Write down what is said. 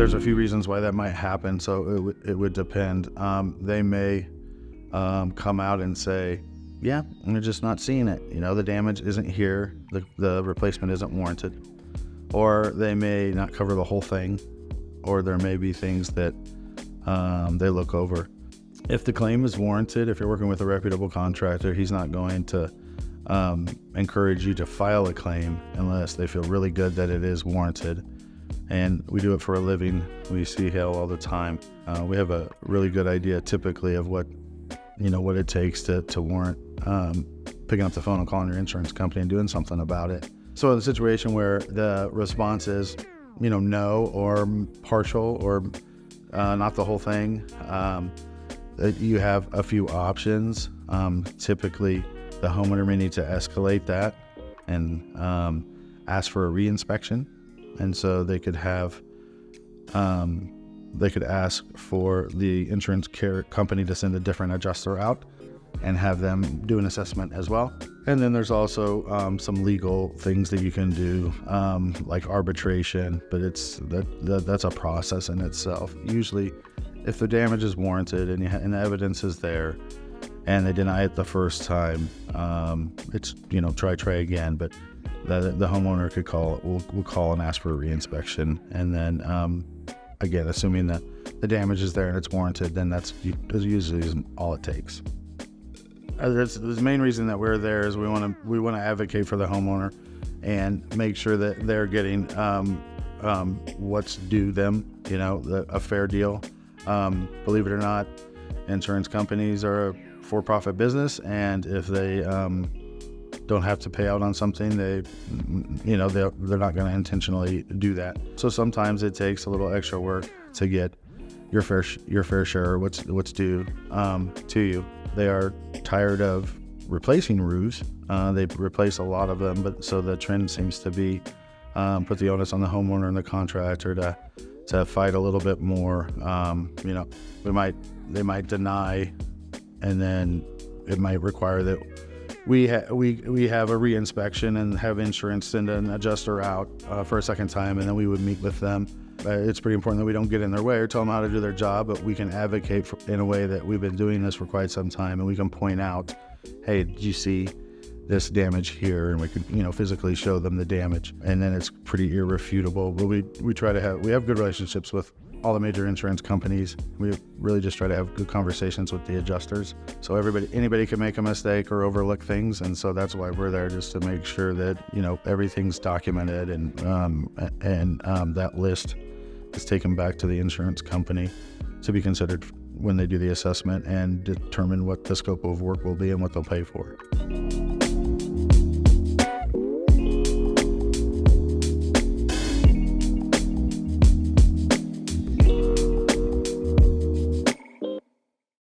there's a few reasons why that might happen, so it would depend. They may come out and say, yeah, we're just not seeing it. The damage isn't here. The replacement isn't warranted. Or they may not cover the whole thing, or there may be things that they look over. If the claim is warranted, if you're working with a reputable contractor, he's not going to encourage you to file a claim unless they feel really good that it is warranted. And we do it for a living. We see hail all the time. We have a really good idea typically of what it takes to warrant picking up the phone and calling your insurance company and doing something about it. So in a situation where the response is, no, or partial, or not the whole thing, you have a few options. Typically, the homeowner may need to escalate that and ask for a reinspection. And so they could ask for the insurance company to send a different adjuster out and have them do an assessment as well. And then there's also some legal things that you can do, like arbitration, but that's a process in itself. Usually, if the damage is warranted and the evidence is there, and they deny it the first time, it's try again. But the homeowner will call and ask for a reinspection, and then again, assuming that the damage is there and it's warranted, then that's usually all it takes. The main reason that we're there is we want to advocate for the homeowner and make sure that they're getting what's due them, a fair deal. Believe it or not, insurance companies are a for-profit business, and if they don't have to pay out on something, they're not going to intentionally do that. So sometimes it takes a little extra work to get your fair share, what's due to you. They are tired of replacing roofs. They replace a lot of them, but so the trend seems to be put the onus on the homeowner and the contractor to fight a little bit more. They might deny, and then it might require that we have a reinspection and have insurance send an adjuster out for a second time, and then we would meet with them. It's pretty important that we don't get in their way or tell them how to do their job, but we can advocate in a way that we've been doing this for quite some time, and we can point out, hey, did you see this damage here? And we could, physically show them the damage, and then it's pretty irrefutable. But we have good relationships with all the major insurance companies. We really just try to have good conversations with the adjusters. So anybody can make a mistake or overlook things, and so that's why we're there, just to make sure that everything's documented and that list is taken back to the insurance company to be considered when they do the assessment and determine what the scope of work will be and what they'll pay for.